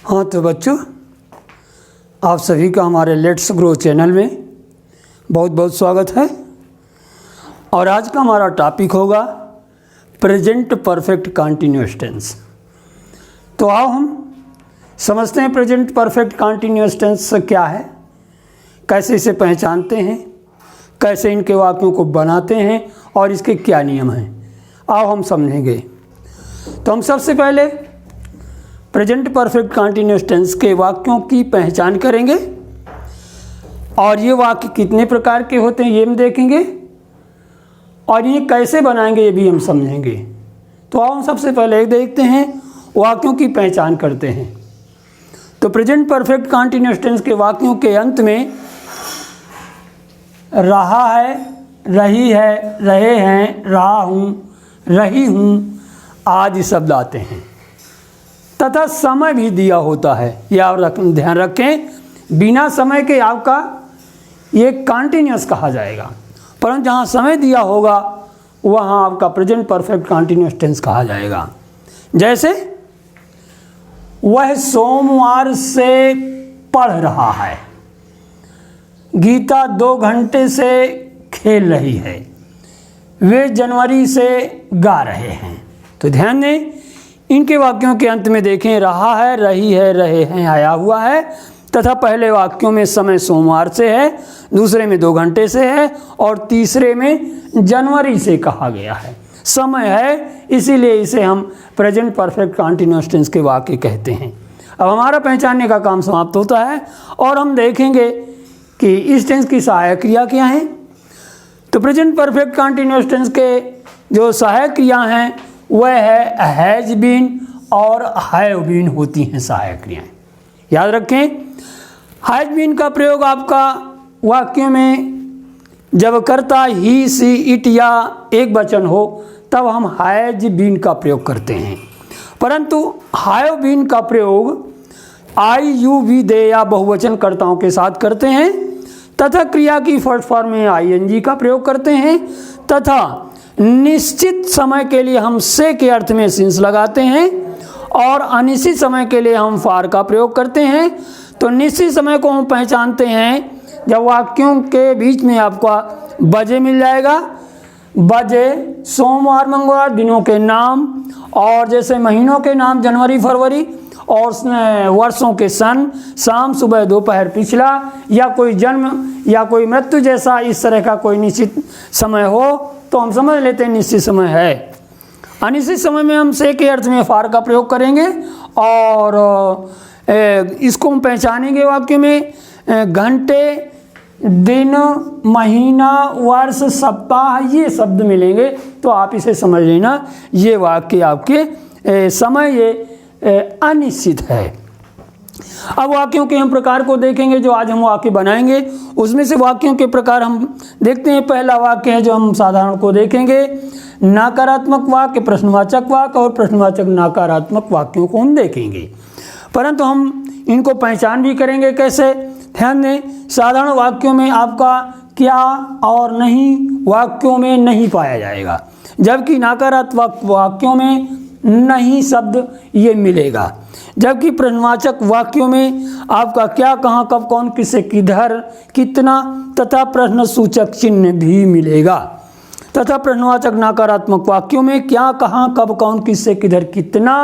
हाँ तो बच्चों, आप सभी का हमारे लेट्स ग्रो चैनल में बहुत बहुत स्वागत है। और आज का हमारा टॉपिक होगा प्रेजेंट परफेक्ट कंटीन्यूअस टेंस। तो आओ हम समझते हैं प्रेजेंट परफेक्ट कंटीन्यूअस टेंस क्या है, कैसे इसे पहचानते हैं, कैसे इनके वाक्यों को बनाते हैं और इसके क्या नियम हैं। आओ हम समझेंगे। तो हम सबसे पहले प्रेजेंट परफेक्ट कंटीन्यूअस टेंस के वाक्यों की पहचान करेंगे और ये वाक्य कितने प्रकार के होते हैं ये हम देखेंगे और ये कैसे बनाएंगे ये भी हम समझेंगे। तो आओ हम सबसे पहले देखते हैं, वाक्यों की पहचान करते हैं। तो प्रेजेंट परफेक्ट कंटीन्यूअस टेंस के वाक्यों के अंत में रहा है, रही है, रहे हैं, रहा हूँ, रही हूँ आदि शब्द आते हैं तथा समय भी दिया होता है। यह आप ध्यान रखें, बिना समय के आपका ये कंटीन्यूअस कहा जाएगा, परंतु जहाँ समय दिया होगा वहाँ आपका प्रेजेंट परफेक्ट कंटीन्यूअस टेंस कहा जाएगा। जैसे वह सोमवार से पढ़ रहा है, गीता 2 घंटे से खेल रही है, वे जनवरी से गा रहे हैं। तो ध्यान दें, इनके वाक्यों के अंत में देखें, रहा है, रही है, रहे हैं आया हुआ है तथा पहले वाक्यों में समय सोमवार से है, दूसरे में 2 घंटे से है और तीसरे में जनवरी से कहा गया है। समय है, इसीलिए इसे हम प्रेजेंट परफेक्ट कंटीन्यूअस टेंस के वाक्य कहते हैं। अब हमारा पहचानने का काम समाप्त होता है और हम देखेंगे कि इस टेंस की सहायक क्रिया क्या है। तो प्रेजेंट परफेक्ट कंटीन्यूअस टेंस के जो सहायक क्रिया हैं वह है हैज बीन और हैव बीन होती हैं सहायक क्रियाएं। याद रखें, हैज बीन का प्रयोग आपका वाक्य में जब कर्ता ही, सी, इट या एक वचन हो तब हम हैज बीन का प्रयोग करते हैं, परंतु हैव बीन का प्रयोग आई, यू, वी, दे या बहुवचन कर्ताओं के साथ करते हैं तथा क्रिया की फर्स्ट फॉर्म में आईएनजी का प्रयोग करते हैं तथा निश्चित समय के लिए हम से के अर्थ में सिंस लगाते हैं और अनिश्चित समय के लिए हम फार का प्रयोग करते हैं। तो निश्चित समय को हम पहचानते हैं जब वाक्यों के बीच में आपका बजे मिल जाएगा। बजे सोमवार, मंगलवार दिनों के नाम, और जैसे महीनों के नाम जनवरी, फरवरी, और वर्षों के सन, शाम, सुबह, दोपहर, पिछला, या कोई जन्म या कोई मृत्यु जैसा इस तरह का कोई निश्चित समय हो तो हम समझ लेते हैं निश्चित समय है। अनिश्चित समय में हम से के अर्थ में फार का प्रयोग करेंगे और इसको हम पहचानेंगे वाक्य में घंटे, दिन, महीना, वर्ष, सप्ताह ये शब्द मिलेंगे तो आप इसे समझ लेना, ये वाक्य आपके समय ये अनिश्चित है। अब वाक्यों के हम प्रकार को देखेंगे जो आज हम वाक्य बनाएंगे। उसमें से वाक्यों के प्रकार हम देखते हैं। पहला वाक्य है जो हम साधारण को देखेंगे, नकारात्मक वाक्य, प्रश्नवाचक वाक्य और प्रश्नवाचक नकारात्मक वाक्यों को हम देखेंगे, परंतु हम इनको पहचान भी करेंगे कैसे। ध्यान दें, साधारण वाक्यों में आपका क्या और नहीं वाक्यों में नहीं पाया जाएगा, जबकि नकारात्मक वाक्यों में नहीं शब्द ये मिलेगा, जबकि प्रश्नवाचक वाक्यों में आपका क्या, कहाँ, कब, कौन, किसे, किधर, कितना तथा प्रश्न सूचक चिन्ह भी मिलेगा तथा प्रश्नवाचक नकारात्मक वाक्यों में क्या, कहाँ, कब, कौन, किससे, किधर, कितना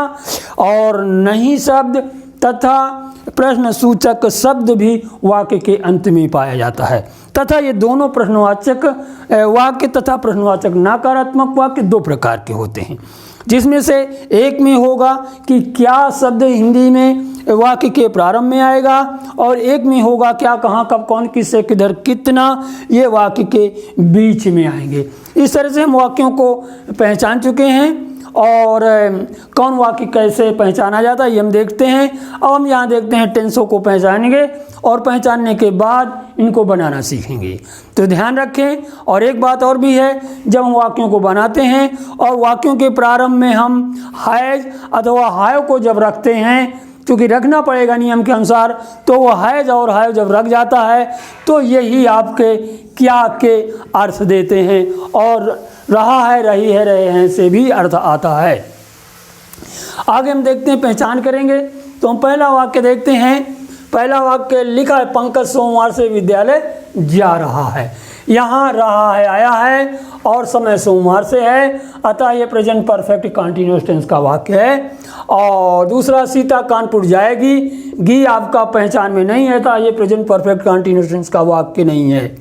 और नहीं शब्द तथा प्रश्न सूचक शब्द भी वाक्य के अंत में पाया जाता है तथा ये दोनों प्रश्नवाचक वाक्य तथा प्रश्नवाचक नकारात्मक वाक्य 2 प्रकार के होते हैं, जिसमें से एक में होगा कि क्या शब्द हिंदी में वाक्य के प्रारंभ में आएगा और एक में होगा क्या, कहाँ, कब, कौन, किससे, किधर, कितना ये वाक्य के बीच में आएंगे। इस तरह से हम वाक्यों को पहचान चुके हैं और कौन वाक्य कैसे पहचाना जाता है ये हम देखते हैं। अब हम यहाँ देखते हैं टेंसों को पहचानेंगे और पहचानने के बाद इनको बनाना सीखेंगे। तो ध्यान रखें, और एक बात और भी है, जब हम वाक्यों को बनाते हैं और वाक्यों के प्रारंभ में हम हैज अथवा हाव को जब रखते हैं, क्योंकि रखना पड़ेगा नियम के अनुसार, तो वो हैज और हाव जब रख जाता है तो यही आपके क्या के अर्थ देते हैं और रहा है, रही है, रहे हैं से भी अर्थ आता है। आगे हम देखते हैं, पहचान करेंगे तो हम पहला वाक्य देखते हैं। पहला वाक्य लिखा है, पंकज सोमवार से विद्यालय जा रहा है। यहाँ रहा है आया है और समय सोमवार से है, अतः ये प्रेजेंट परफेक्ट कंटीन्यूअस टेंस का वाक्य है। और दूसरा, सीता कानपुर जाएगी, गी आपका पहचान में नहीं है, था ये प्रेजेंट परफेक्ट कंटीन्यूअस टेंस का वाक्य नहीं है।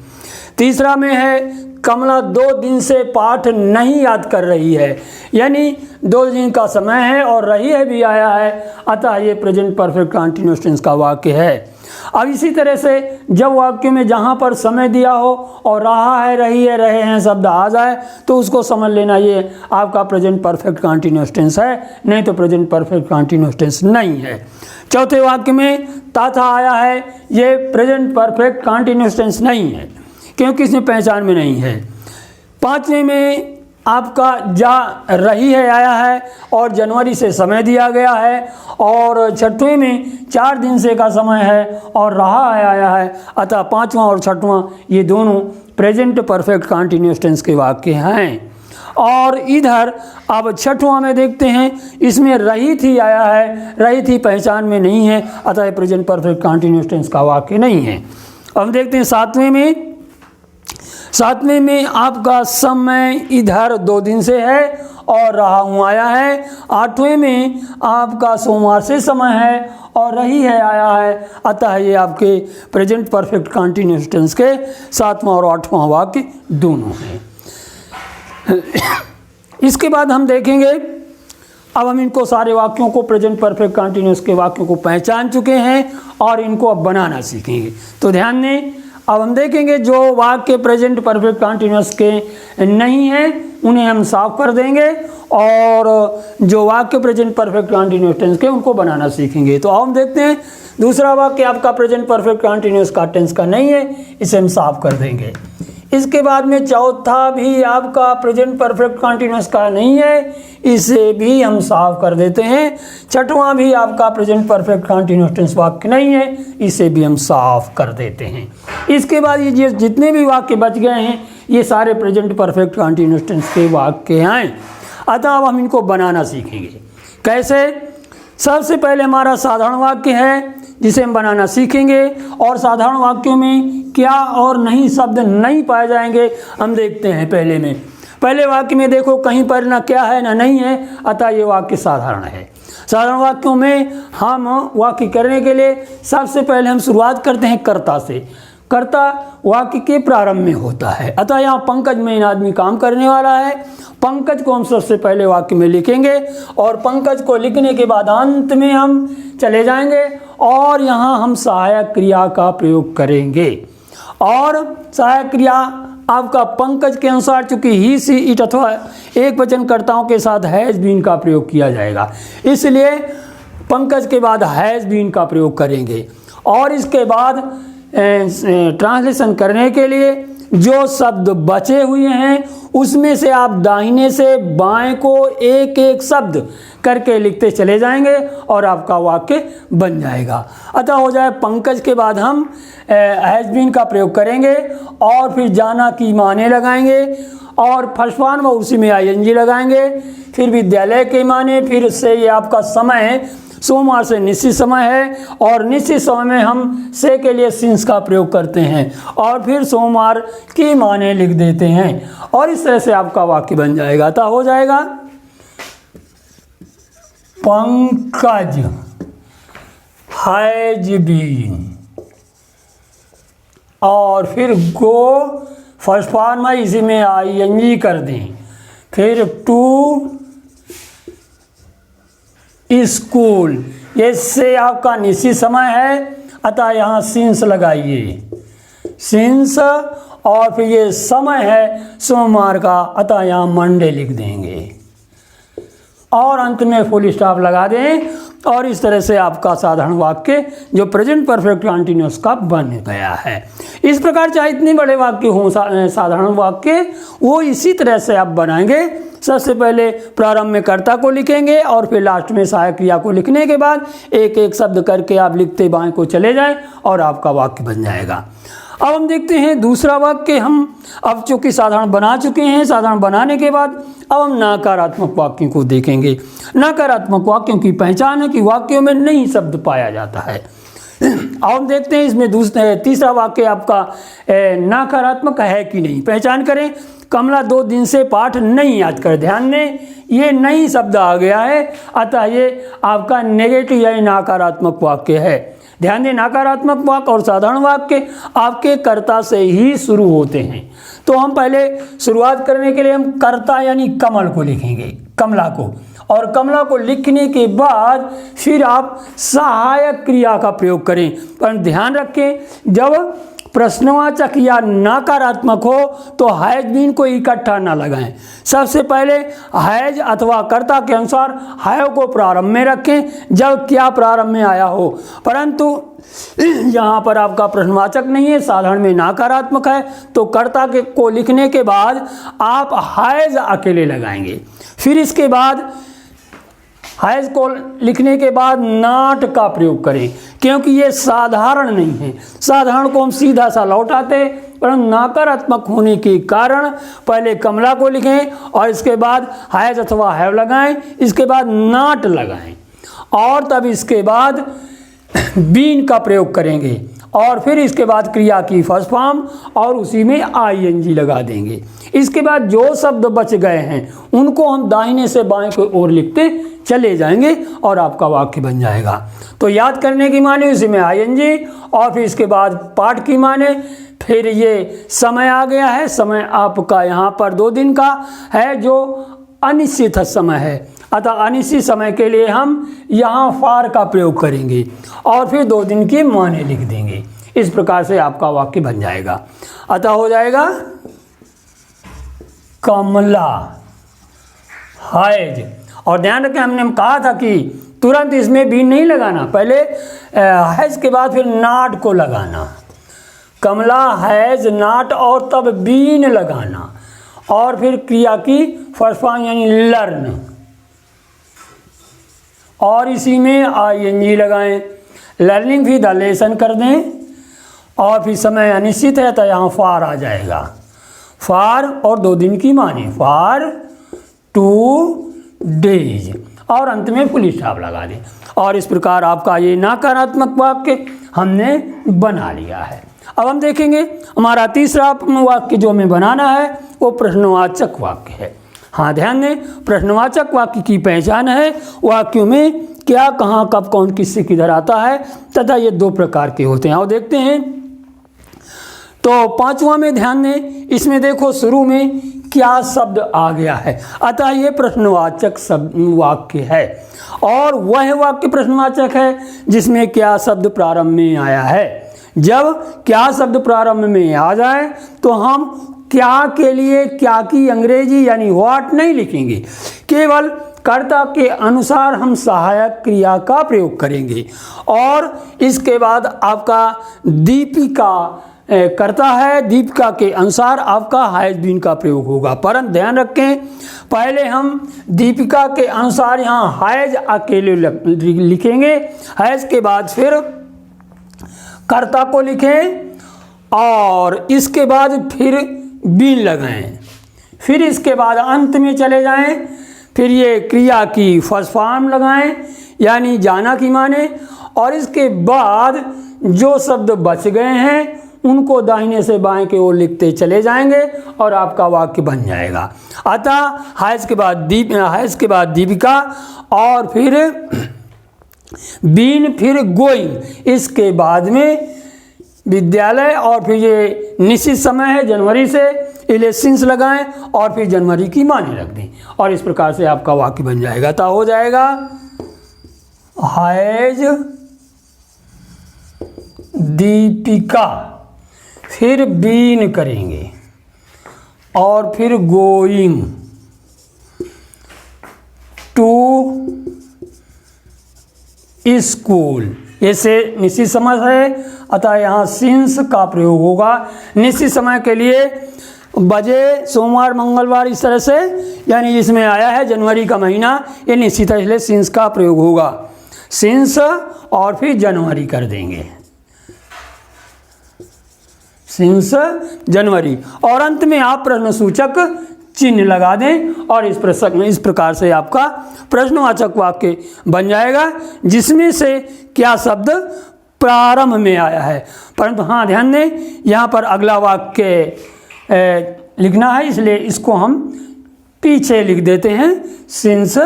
तीसरा में है, कमला 2 दिन से पाठ नहीं याद कर रही है, यानी 2 दिन का समय है और रही है भी आया है, अतः ये प्रेजेंट परफेक्ट कंटीन्यूअस टेंस का वाक्य है। अब इसी तरह से जब वाक्य में जहाँ पर समय दिया हो और रहा है, रही है, रहे हैं शब्द आ जाए तो उसको समझ लेना ये आपका प्रेजेंट परफेक्ट कंटीन्यूअस टेंस है, नहीं तो प्रेजेंट परफेक्ट कंटीन्यूअस टेंस नहीं है। चौथे वाक्य में तथा आया है, ये प्रेजेंट परफेक्ट कंटीन्यूअस टेंस नहीं है क्योंकि इसमें पहचान में नहीं है। पाँचवें में आपका जा रही है आया है और जनवरी से समय दिया गया है, और छठवें में 4 दिन से का समय है और रहा है आया है, अतः पाँचवां और छठवां ये दोनों प्रेजेंट परफेक्ट कंटीन्यूअस टेंस के वाक्य हैं। और इधर अब छठवां में देखते हैं, इसमें रही थी आया है, रही थी पहचान में नहीं है, अतः प्रेजेंट परफेक्ट कंटीन्यूअस टेंस का वाक्य नहीं है। अब देखते हैं सातवें में आपका समय इधर 2 दिन से है और रहा हूँ आया है। आठवें में आपका सोमवार से समय है और रही है आया है, अतः ये आपके प्रेजेंट परफेक्ट कंटीन्यूअस टेंस के 7वां और 8वां वाक्य दोनों हैं। इसके बाद हम देखेंगे, अब हम इनको सारे वाक्यों को प्रेजेंट परफेक्ट कंटीन्यूअस के वाक्यों को पहचान चुके हैं और इनको अब बनाना सीखेंगे। तो ध्यान दें, अब हम देखेंगे जो वाक्य प्रेजेंट परफेक्ट कंटीन्यूअस के नहीं हैं उन्हें हम साफ कर देंगे, और जो वाक्य प्रेजेंट परफेक्ट कंटीन्यूअस टेंस के उनको बनाना सीखेंगे। तो हम देखते हैं, दूसरा वाक्य आपका प्रेजेंट परफेक्ट कंटीन्यूअस का टेंस का नहीं है, इसे हम साफ कर देंगे। इसके बाद में चौथा भी आपका प्रेजेंट परफेक्ट कंटीन्यूअस का नहीं है, इसे भी हम साफ कर देते हैं। छठवां भी आपका प्रेजेंट परफेक्ट कंटीन्यूअस टेंस वाक्य नहीं है, इसे भी हम साफ कर देते हैं। इसके बाद ये जितने भी वाक्य बच गए हैं ये सारे प्रेजेंट परफेक्ट कंटीन्यूअस टेंस के वाक्य हैं, अतः अब हम इनको बनाना सीखेंगे। कैसे? सबसे पहले हमारा साधारण वाक्य है जिसे हम बनाना सीखेंगे, और साधारण वाक्यों में क्या और नहीं शब्द नहीं पाए जाएंगे हम देखते हैं। पहले वाक्य में देखो कहीं पर ना क्या है ना नहीं है, अतः ये वाक्य साधारण है। साधारण वाक्यों में हम वाक्य करने के लिए सबसे पहले हम शुरुआत करते हैं कर्ता से। कर्ता वाक्य के प्रारंभ में होता है, अतः यहाँ पंकज में इन आदमी काम करने वाला है। पंकज को हम सबसे पहले वाक्य में लिखेंगे और पंकज को लिखने के बाद अंत में हम चले जाएंगे और यहाँ हम सहायक क्रिया का प्रयोग करेंगे। और सहायक क्रिया आपका पंकज के अनुसार चूंकि ही, सी, इट अथवा एक वचनकर्ताओं के साथ हैज बीन का प्रयोग किया जाएगा, इसलिए पंकज के बाद हैज बीन का प्रयोग करेंगे। और इसके बाद ट्रांसलेशन करने के लिए जो शब्द बचे हुए हैं उसमें से आप दाहिने से बाएं को एक एक शब्द करके लिखते चले जाएंगे और आपका वाक्य बन जाएगा। अतः हो जाए पंकज के बाद हम हैज बीन का प्रयोग करेंगे और फिर जाना की माने लगाएंगे और फर्स्ट फॉर्म में उसी में आईएनजी लगाएंगे, फिर विद्यालय के माने, फिर से ये आपका समय है, सोमवार से निश्चित समय है और निश्चित समय में हम से के लिए सिंस का प्रयोग करते हैं और फिर सोमवार की माने लिख देते हैं और इस तरह से आपका वाक्य बन जाएगा। तो हो जाएगा पंकज हैज बीन और फिर गो फर्स्ट फॉर्म है, इसी में आईएनजी कर दें, फिर टू स्कूल, ये से आपका निश्चित समय है अतः यहाँ सिंस लगाइए, सिंस, और फिर ये समय है सोमवार का अतः यहाँ मंडे लिख देंगे और अंत में फुल स्टॉप लगा दें और इस तरह से आपका साधारण वाक्य जो प्रेजेंट परफेक्ट कंटिन्यूअस का बन गया है। इस प्रकार चाहे इतने बड़े वाक्य हों साधारण वाक्य, वो इसी तरह से आप बनाएंगे। सबसे पहले प्रारंभ में कर्ता को लिखेंगे और फिर लास्ट में सहायक क्रिया को लिखने के बाद एक एक शब्द करके आप लिखते बाएं को चले जाएं और आपका वाक्य बन जाएगा। अब हम देखते हैं दूसरा वाक्य। हम अब चूँकि साधारण बना चुके हैं, साधारण बनाने के बाद अब हम नकारात्मक वाक्यों को देखेंगे। नकारात्मक वाक्यों की पहचान है कि वाक्यों में नहीं शब्द पाया जाता है। अब हम देखते हैं इसमें तीसरा वाक्य आपका नकारात्मक है कि नहीं, पहचान करें। कमला 2 दिन से पाठ नहीं याद कर। ध्यान दें, ये नहीं शब्द आ गया है, अतः ये आपका नेगेटिव यानी नकारात्मक वाक्य है। ध्यान दें, नकारात्मक वाक्य और साधारण वाक्य आपके कर्ता से ही शुरू होते हैं। तो हम पहले शुरुआत करने के लिए हम कर्ता यानी कमल को लिखेंगे, कमला को, और कमला को लिखने के बाद फिर आप सहायक क्रिया का प्रयोग करें। पर ध्यान रखें, जब प्रश्नवाचक या नकारात्मक हो तो हैज बीन को इकट्ठा ना लगाएं। सबसे पहले हैज अथवा कर्ता के अनुसार हैव को प्रारंभ में रखें जब क्या प्रारंभ में आया हो, परंतु यहाँ पर आपका प्रश्नवाचक नहीं है, साधारण में नकारात्मक है, तो कर्ता के को लिखने के बाद आप हैज अकेले लगाएंगे। फिर इसके बाद हैज को लिखने के बाद नॉट का प्रयोग करें, क्योंकि ये साधारण नहीं है। साधारण को हम सीधा सा लौटाते, परंतु नकारात्मक होने के कारण पहले कमला को लिखें और इसके बाद हैज अथवा हैव लगाएं, इसके बाद नॉट लगाएं और तब इसके बाद बीन का प्रयोग करेंगे और फिर इसके बाद क्रिया की फर्स्ट फॉर्म और उसी में आईएनजी लगा देंगे। इसके बाद जो शब्द बच गए हैं उनको हम दाहिने से बाएं की ओर लिखते चले जाएंगे और आपका वाक्य बन जाएगा। तो याद करने की माने उसी में आईएनजी और फिर इसके बाद पाठ की माने, फिर ये समय आ गया है। समय आपका यहाँ पर 2 दिन का है जो अनिश्चित समय है, अतः अनिश्चित समय के लिए हम यहाँ फार का प्रयोग करेंगे और फिर 2 दिन की माने लिख देंगे। इस प्रकार से आपका वाक्य बन जाएगा। अतः हो जाएगा कमला हैज। और ध्यान रखें, हमने कहा था कि तुरंत इसमें बीन नहीं लगाना, पहले हैज के बाद फिर नॉट को लगाना। कमला हैज नॉट और तब बीन लगाना और फिर क्रिया की फर्स्ट फॉर्म यानी लर्न और इसी में आईएनजी लगाएं। लर्निंग भी द लेसन कर दें और फिर समय अनिश्चित है तो यहाँ फार आ जाएगा। फार और 2 दिन की माने, फार 2 डेज और अंत में फुल स्टॉप लगा दें। और इस प्रकार आपका ये नकारात्मक वाक्य हमने बना लिया है। अब हम देखेंगे हमारा तीसरा वाक्य जो हमें बनाना है वो प्रश्नवाचक वाक्य है। हाँ, ध्यान दें, प्रश्नवाचक वाक्य की पहचान है वाक्यों में क्या, कहाँ, कब, कौन, किससे, किधर आता है तथा ये 2 प्रकार के होते हैं। और देखते हैं तो 5वां में ध्यान दें, इसमें देखो शुरू में क्या शब्द आ गया है, अतः ये प्रश्नवाचक वाक्य है और वह वाक्य प्रश्नवाचक है जिसमें क्या शब्द प्रारंभ में आया है। जब क्या शब्द प्रारंभ में आ जाए तो हम क्या के लिए क्या की अंग्रेजी यानी व्हाट नहीं लिखेंगे, केवल कर्ता के अनुसार हम सहायक क्रिया का प्रयोग करेंगे। और इसके बाद आपका दीपिका करता है, दीपिका के अनुसार आपका हैज बीन का प्रयोग होगा। परंतु ध्यान रखें, पहले हम दीपिका के अनुसार यहाँ हैज अकेले लिखेंगे, हैज के बाद फिर कर्ता को लिखें और इसके बाद फिर बीन लगाएं, फिर इसके बाद अंत में चले जाएं, फिर ये क्रिया की फर्स्ट फॉर्म लगाएं यानी जाना की माने और इसके बाद जो शब्द बच गए हैं उनको दाहिने से बाएं की ओर लिखते चले जाएंगे और आपका वाक्य बन जाएगा। अतः हैज के बाद दीपिका और फिर बीन, फिर गोइंग, इसके बाद में विद्यालय और फिर ये निश्चित समय है जनवरी से, इलेक्शंस लगाएं और फिर जनवरी की माने रख दें और इस प्रकार से आपका वाक्य बन जाएगा। तो हो जाएगा हैज दीपिका, फिर बीन करेंगे और फिर गोइंग टू स्कूल। ऐसे निश्चित समय है अतः यहाँ सिंस का प्रयोग होगा। निश्चित समय के लिए बजे, सोमवार, मंगलवार, इस तरह से, यानी इसमें आया है जनवरी का महीना, ये निश्चित है इसलिए सिंस का प्रयोग होगा। सिंस और फिर जनवरी कर देंगे, सिंस जनवरी, और अंत में आप प्रश्नसूचक चिन्ह लगा दें और इस प्रकार से आपका प्रश्नवाचक वाक्य बन जाएगा, जिसमें से क्या शब्द प्रारंभ में आया है। परंतु हाँ ध्यान दें, यहाँ पर अगला वाक्य लिखना है, इसलिए इसको हम पीछे लिख देते हैं, सिंस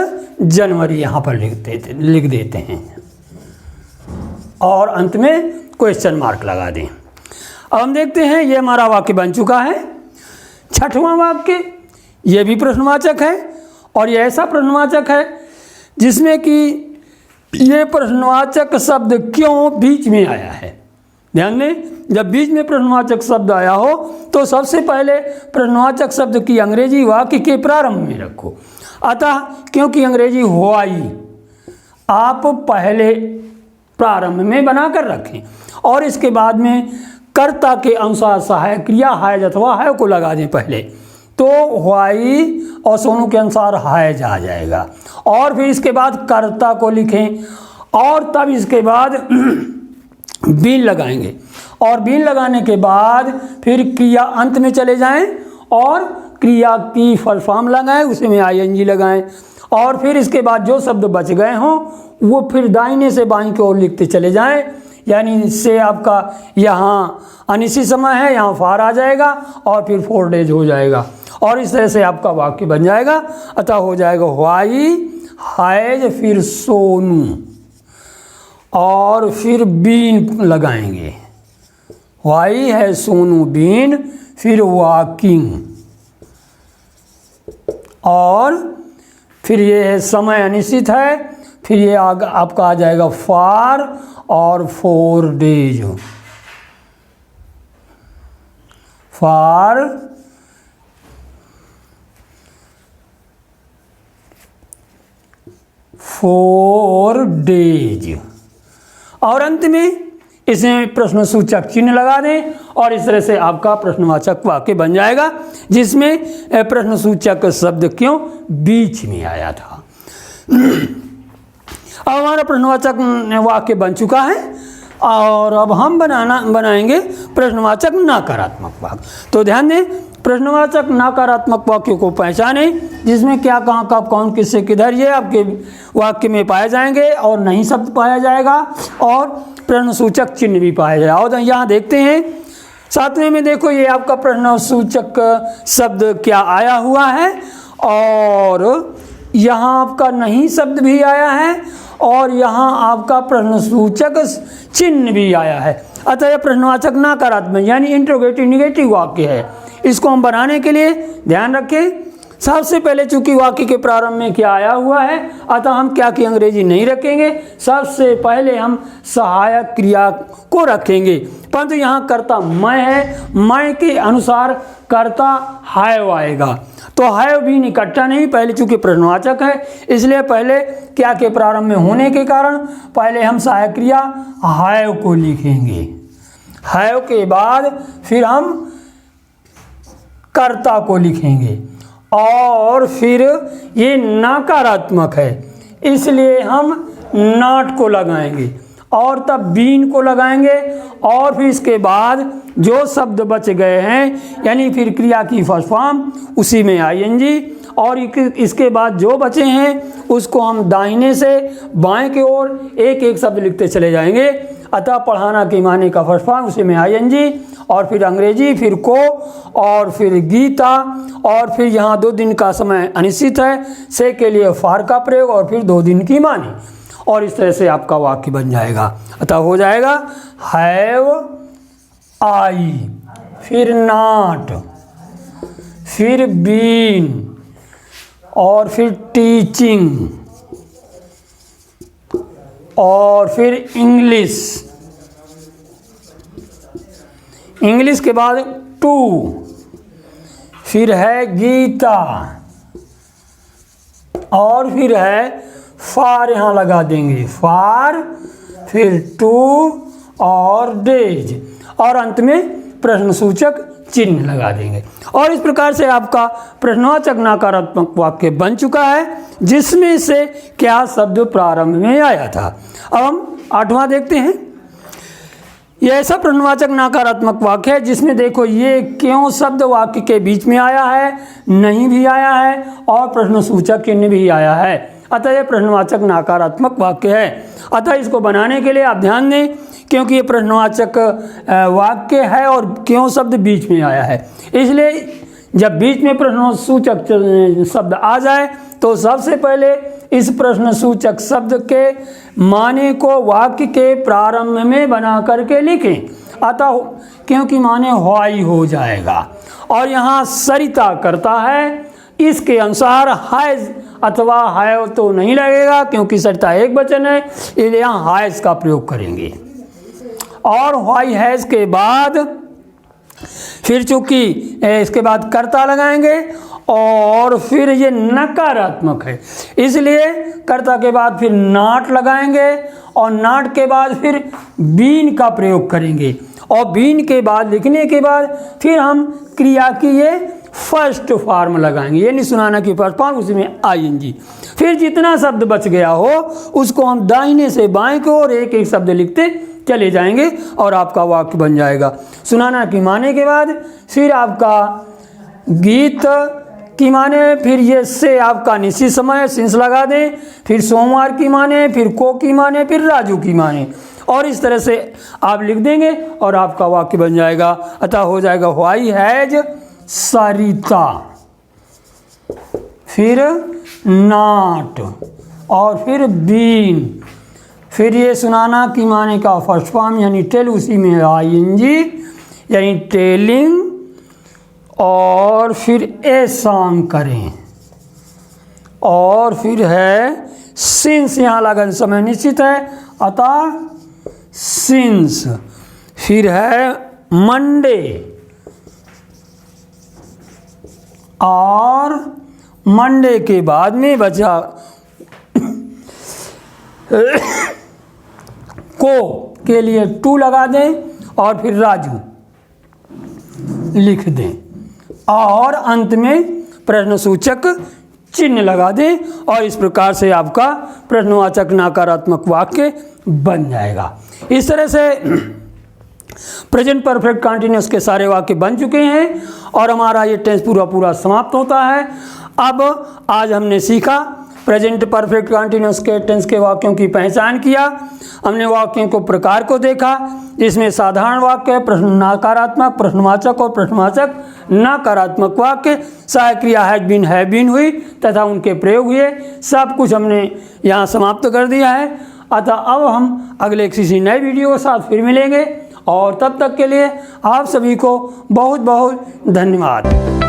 जनवरी यहाँ पर लिख देते हैं और अंत में क्वेश्चन मार्क लगा दें। अब हम देखते हैं, ये हमारा वाक्य बन चुका है। छठवां वाक्य, ये भी प्रश्नवाचक है और ये ऐसा प्रश्नवाचक है जिसमें कि ये प्रश्नवाचक शब्द क्यों बीच में आया है। ध्यान दें, जब बीच में प्रश्नवाचक शब्द आया हो तो सबसे पहले प्रश्नवाचक शब्द की अंग्रेजी वाक्य के प्रारंभ में रखो। अतः क्योंकि अंग्रेजी व्हाई आप पहले प्रारंभ में बनाकर रखें और इसके बाद में कर्ता के अनुसार सहायक क्रिया हैज अथवा है को लगा दें पहले, तो व्हाई और सोनू के अनुसार हैज आ जाएगा। और फिर इसके बाद कर्ता को लिखें और तब इसके बाद बीन लगाएंगे और बीन लगाने के बाद फिर क्रिया अंत में चले जाएं और क्रिया की फुल फॉर्म लगाएं, उसमें आईएनजी लगाएं और फिर इसके बाद जो शब्द बच गए हों वो फिर दाहिने से बाईं की ओर लिखते चले जाएं। यानी इससे आपका यहाँ अनिश्चित समय है, यहाँ फार आ जाएगा और फिर 4 डेज हो जाएगा और इस तरह से आपका वाक्य बन जाएगा। अतः हो जाएगा व्हाई हैज, फिर सोनू और फिर बीन लगाएंगे, व्हाई है सोनू बीन, फिर वॉकिंग और फिर ये है समय अनिश्चित है, फिर ये आपका आ जाएगा फार और 4 डेज, फार 4 डेज और अंत में इसमें प्रश्नसूचक चिन्ह लगा दें और इस तरह से आपका प्रश्नवाचक वाक्य बन जाएगा, जिसमें प्रश्नसूचक शब्द क्यों बीच में आया था। अब हमारा प्रश्नवाचक वाक्य बन चुका है और अब हम बनाएंगे प्रश्नवाचक नकारात्मक वाक्य। तो ध्यान दें, प्रश्नवाचक नकारात्मक वाक्यों को पहचानें, जिसमें क्या कहाँ कब कौन किससे किधर ये आपके वाक्य में पाए जाएंगे और नहीं शब्द पाया जाएगा और प्रश्नसूचक चिन्ह भी पाया जाएगा। और यहाँ देखते हैं 7वें में, देखो ये आपका प्रश्नसूचक शब्द क्या आया हुआ है और यहाँ आपका नहीं शब्द भी आया है और यहाँ आपका प्रश्नसूचक चिन्ह भी आया है। अतः यह प्रश्नवाचक नकारात्मक यानी इंट्रोगेटिव निगेटिव वाक्य है। इसको हम बनाने के लिए ध्यान रखें, सबसे पहले चूंकि वाक्य के प्रारंभ में क्या आया हुआ है, अतः हम क्या की अंग्रेजी नहीं रखेंगे, सबसे पहले हम सहायक क्रिया को रखेंगे। परंतु यहाँ कर्ता मैं है, मैं के अनुसार कर्ता हैव आएगा, तो हैव भी इकट्ठा नहीं, पहले चूंकि प्रश्नवाचक है इसलिए पहले क्या के प्रारंभ में होने के कारण पहले हम सहायक क्रिया हैव को लिखेंगे, हैव के बाद फिर हम कर्ता को लिखेंगे और फिर ये नकारात्मक है इसलिए हम नॉट को लगाएंगे और तब बीन को लगाएंगे और फिर इसके बाद जो शब्द बच गए हैं यानी फिर क्रिया की फर्स्ट फॉर्म उसी में आईएनजी और इसके बाद जो बचे हैं उसको हम दाहिने से बाएं की ओर एक एक शब्द लिखते चले जाएंगे। अतः पढ़ाना के माने का फर्स्ट फॉर्म उसी में आईएनजी और फिर अंग्रेजी, फिर को और फिर गीता और फिर यहाँ 2 दिन का समय अनिश्चित है, से के लिए फार का प्रयोग और फिर 2 दिन की मानी और इस तरह से आपका वाक्य बन जाएगा। अतः हो जाएगा हैव आई, फिर नॉट, फिर बीन और फिर टीचिंग और फिर इंग्लिश, इंग्लिश के बाद टू, फिर है गीता और फिर है फार, यहाँ लगा देंगे फार, फिर टू और डेज और अंत में प्रश्नसूचक चिन्ह लगा देंगे और इस प्रकार से आपका प्रश्नवाचक नकारात्मक वाक्य बन चुका है, जिसमें से क्या शब्द प्रारंभ में आया था। अब हम 8वां देखते हैं। यह ऐसा प्रश्नवाचक नकारात्मक वाक्य है जिसमें देखो ये क्यों शब्द वाक्य के बीच में आया है, नहीं भी आया है और प्रश्नसूचक चिन्ह भी आया है, अतः यह प्रश्नवाचक नकारात्मक वाक्य है। अतः इसको बनाने के लिए आप ध्यान दें, क्योंकि ये प्रश्नवाचक वाक्य है और क्यों शब्द बीच में आया है, इसलिए जब बीच में प्रश्नसूचक शब्द आ जाए तो सबसे पहले इस प्रश्नसूचक शब्द के माने को वाक्य के प्रारंभ में बना करके लिखें। अतः क्योंकि माने व्हाई हो जाएगा और यहाँ सरिता करता है, इसके अनुसार हैज अथवा है तो नहीं लगेगा क्योंकि सरिता एक वचन है, इसलिए यहाँ हैज का प्रयोग करेंगे। और व्हाई हैज के बाद फिर चूंकि इसके बाद कर्ता लगाएंगे और फिर ये नकारात्मक है, इसलिए कर्ता के बाद फिर नाट लगाएंगे और नाट के बाद फिर बीन का प्रयोग करेंगे और बीन के बाद लिखने के बाद फिर हम क्रिया की ये फर्स्ट फॉर्म लगाएंगे, ये नहीं सुनाना की फर्स्ट फॉर्म, उसी में आईएनजी। फिर जितना शब्द बच गया हो उसको हम दाहिने से बाएं को और एक एक शब्द लिखते चले जाएंगे और आपका वाक्य बन जाएगा। सुनाना की माने के बाद फिर आपका गीत की माने, फिर ये से आपका निश्चित समय सिंस लगा दें, फिर सोमवार की माने, फिर को की माने, फिर राजू की माने, और इस तरह से आप लिख देंगे और आपका वाक्य बन जाएगा। अतः हो जाएगा व्हाई हैज सरिता, फिर नाट और फिर बीन, फिर ये सुनाना की माने का फर्स्ट फॉर्म यानी टेल, उसी में आईएनजी यानी टेलिंग, और फिर ए सॉन्ग करें और फिर है सिंस, यहाँ लगन समय निश्चित है अतः सिंस, फिर है मंडे और मंडे के बाद में बचा को के लिए टू लगा दें और फिर राजू लिख दें और अंत में प्रश्नसूचक चिन्ह लगा दें और इस प्रकार से आपका प्रश्नवाचक नकारात्मक वाक्य बन जाएगा। इस तरह से प्रेजेंट परफेक्ट कंटिन्यूअस के सारे वाक्य बन चुके हैं और हमारा ये टेंस पूरा समाप्त होता है। अब आज हमने सीखा प्रेजेंट परफेक्ट कंटिन्यूअस के टेंस के वाक्यों की पहचान किया, हमने वाक्यों को प्रकार को देखा, जिसमें साधारण वाक्य, प्रश्न नकारात्मक, प्रश्नवाचक और प्रश्नवाचक नकारात्मक वाक्य, सहायक क्रिया हैव बीन हुई तथा उनके प्रयोग हुए, सब कुछ हमने यहाँ समाप्त कर दिया है। अतः अब हम अगले किसी नए वीडियो के साथ फिर मिलेंगे और तब तक के लिए आप सभी को बहुत बहुत धन्यवाद।